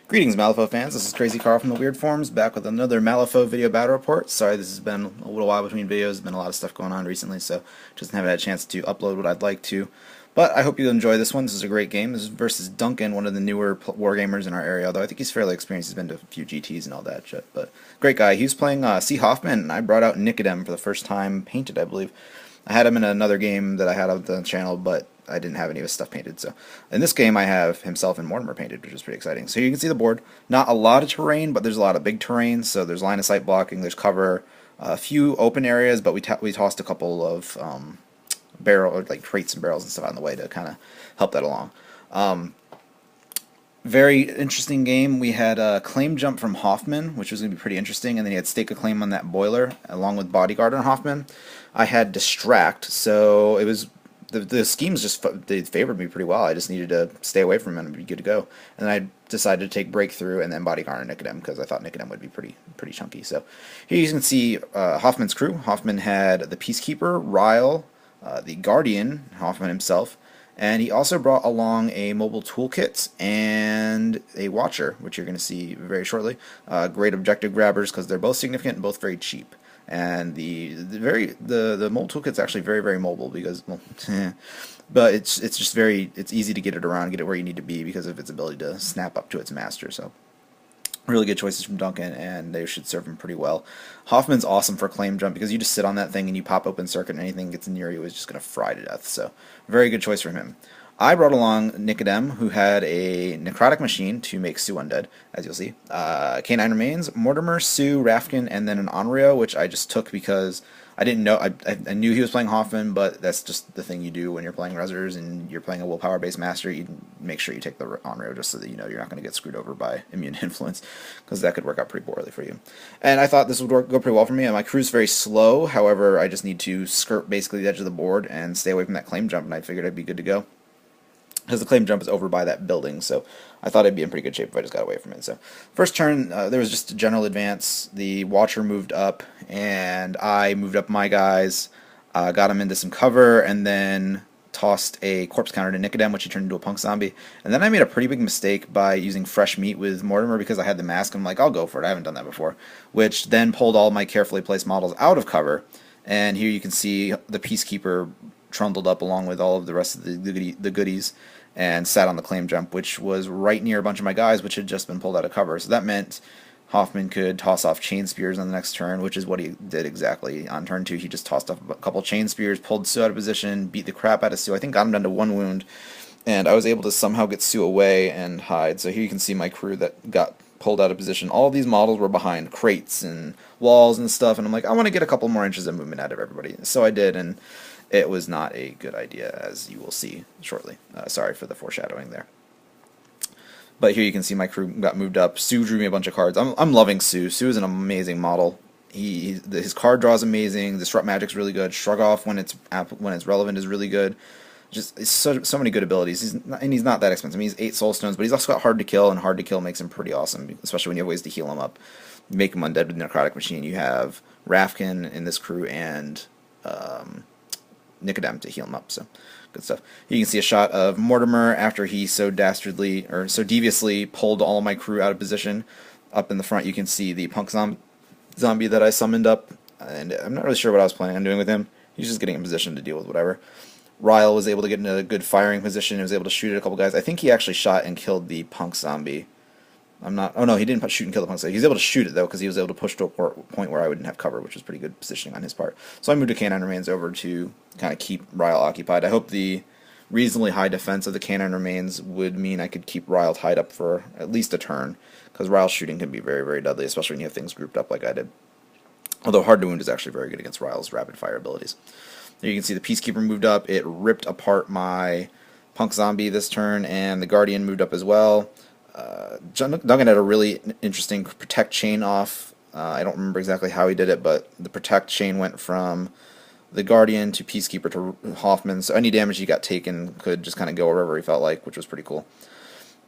Greetings, Malifaux fans. This is Crazy Carl from the Weird Forums, back with another Malifaux video battle report. Sorry, this has been a little while between videos. There's been a lot of stuff going on recently, so just haven't had a chance to upload what I'd like to. But I hope you enjoy this one. This is a great game. This is versus Duncan, one of the newer wargamers in our area, although I think he's fairly experienced. He's been to a few GTs and all that shit. But great guy. He was playing Hoffman, and I brought out Nicodem for the first time, painted, I believe. I had him in another game that I had on the channel, but I didn't have any of his stuff painted. So in this game, I have himself and Mortimer painted, which is pretty exciting. So you can see the board. Not a lot of terrain, but there's a lot of big terrain. So there's line of sight blocking, there's cover, a few open areas, but we tossed a couple of like crates and barrels and stuff on the way to kind of help that along. Very interesting game. We had a claim jump from Hoffman, which was going to be pretty interesting, and then he had stake a claim on that boiler, along with bodyguard on Hoffman. I had distract, so it was the schemes just they favored me pretty well. I just needed to stay away from him and be good to go. And then I decided to take breakthrough and then bodyguard on Nicodem because I thought Nicodem would be pretty chunky. So here you can see Hoffman's crew. Hoffman had the Peacekeeper, Ryle, the Guardian, Hoffman himself. And he also brought along a mobile toolkit and a watcher, which you're going to see very shortly. Great objective grabbers because they're both significant and both very cheap. And the mobile toolkit's actually very mobile because, well, but it's just it's easy to get it around, get it where you need to be because of its ability to snap up to its master. So really good choices from Duncan, and they should serve him pretty well. Hoffman's awesome for claim jump because you just sit on that thing and you pop open circuit and anything gets near you is just going to fry to death. So very good choice from him. I brought along Nicodem, who had a necrotic machine to make Sue undead, as you'll see. Canine Remains, Mortimer, Sue, Rafkin, and then an Onryo, which I just took because I didn't know. I knew he was playing Hoffman, but that's just the thing you do when you're playing Rezzers and you're playing a willpower-based master. You make sure you take the Onryo just so that you know you're not going to get screwed over by immune influence, because that could work out pretty poorly for you. And I thought this would go pretty well for me. And my crew's very slow. However, I just need to skirt basically the edge of the board and stay away from that claim jump, and I figured I'd be good to go because the claim jump is over by that building, so I thought I'd be in pretty good shape if I just got away from it. So first turn, there was just a general advance. The Watcher moved up, and I moved up my guys, got him into some cover, and then tossed a corpse counter to Nicodem, which he turned into a punk zombie. And then I made a pretty big mistake by using fresh meat with Mortimer because I had the mask. I'm like, I'll go for it. I haven't done that before, which then pulled all my carefully placed models out of cover. And here you can see the Peacekeeper trundled up along with all of the rest of the goodies and sat on the claim jump, which was right near a bunch of my guys, which had just been pulled out of cover. So that meant Hoffman could toss off chain spears on the next turn, which is what he did exactly. On turn 2, he just tossed off a couple chain spears, pulled Sue out of position, beat the crap out of Sue. I think got him down to 1 wound, and I was able to somehow get Sue away and hide. So here you can see my crew that got pulled out of position. All of these models were behind crates and walls and stuff, and I'm like, I want to get a couple more inches of movement out of everybody. So I did, and it was not a good idea, as you will see shortly. Sorry for the foreshadowing there. But here you can see my crew got moved up. Sue drew me a bunch of cards. I'm loving Sue. Sue is an amazing model. His card draw is amazing. Disrupt Magic's really good. Shrug Off when it's relevant is really good. Just so many good abilities. He's not that expensive. I mean, he's 8 Soulstones, but he's also got Hard to Kill, and Hard to Kill makes him pretty awesome, especially when you have ways to heal him up. Make him undead with Necrotic Machine. You have Rafkin in this crew and Nicodem to heal him up, so good stuff. You can see a shot of Mortimer after he so dastardly or so deviously pulled all of my crew out of position. Up in the front, you can see the punk zombie that I summoned up, and I'm not really sure what I was planning on doing with him. He's just getting in position to deal with whatever. Ryle was able to get into a good firing position. He was able to shoot at a couple guys. I think he actually shot and killed the punk zombie. I'm not. Oh no, he didn't shoot and kill the punk zombie. He was able to shoot it though because he was able to push to a point where I wouldn't have cover, which was pretty good positioning on his part. So I moved a Canine Remains over to kind of keep Ryle occupied. I hope the reasonably high defense of the Canine Remains would mean I could keep Ryle tied up for at least a turn, because Ryle's shooting can be very deadly, especially when you have things grouped up like I did. Although Hard to Wound is actually very good against Ryle's rapid fire abilities. There you can see the Peacekeeper moved up. It ripped apart my punk zombie this turn, and the Guardian moved up as well. Duncan had a really interesting protect chain off. I don't remember exactly how he did it, but the protect chain went from the Guardian to Peacekeeper to Hoffman, so any damage he got taken could just kind of go wherever he felt like, which was pretty cool.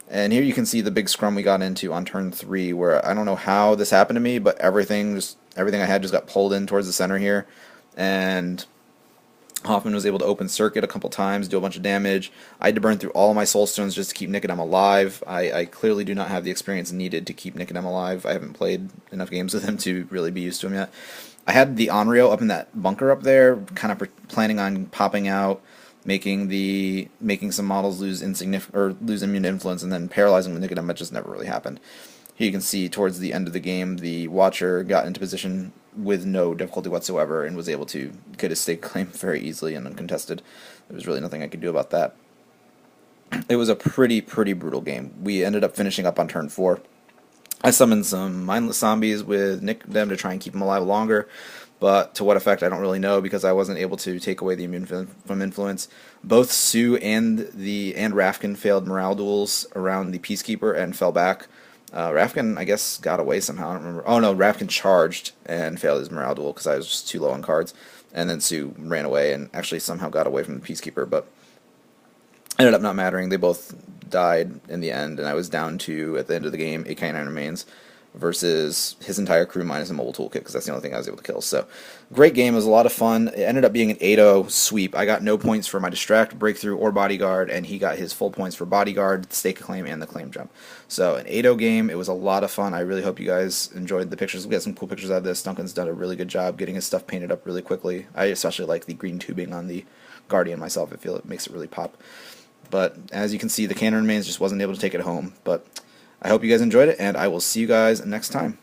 And here you can see the big scrum we got into on turn 3, where I don't know how this happened to me, but everything I had just got pulled in towards the center here, and Hoffman was able to open circuit a couple times, do a bunch of damage. I had to burn through all of my Soulstones just to keep Nicodem alive. I clearly do not have the experience needed to keep Nicodem alive. I haven't played enough games with him to really be used to him yet. I had the Onryo up in that bunker up there, kind of planning on popping out, making some models lose lose immune influence, and then paralyzing the Nicodem. That just never really happened. Here you can see towards the end of the game, the Watcher got into position with no difficulty whatsoever and was able to get his stake claim very easily and uncontested. There was really nothing I could do about that. It was a pretty brutal game. We ended up finishing up on turn 4. I summoned some mindless zombies with Nicodem to try and keep him alive longer, but to what effect I don't really know because I wasn't able to take away the immune from influence. Both Sue and Rafkin failed morale duels around the Peacekeeper and fell back. Rafkin, I guess, got away somehow. I don't remember. Oh no, Rafkin charged and failed his morale duel because I was just too low on cards. And then Sue ran away and actually somehow got away from the Peacekeeper, but ended up not mattering. They both died in the end, and I was down to, at the end of the game, 8 canine remains versus his entire crew minus a mobile toolkit, because that's the only thing I was able to kill. So, great game. It was a lot of fun. It ended up being an 8-0 sweep. I got no points for my Distract, Breakthrough, or Bodyguard, and he got his full points for Bodyguard, Stake a Claim, and the Claim Jump. So, an 8-0 game. It was a lot of fun. I really hope you guys enjoyed the pictures. We got some cool pictures out of this. Duncan's done a really good job getting his stuff painted up really quickly. I especially like the green tubing on the Guardian myself. I feel it makes it really pop. But as you can see, the Cannon Remains just wasn't able to take it home. But I hope you guys enjoyed it, and I will see you guys next time.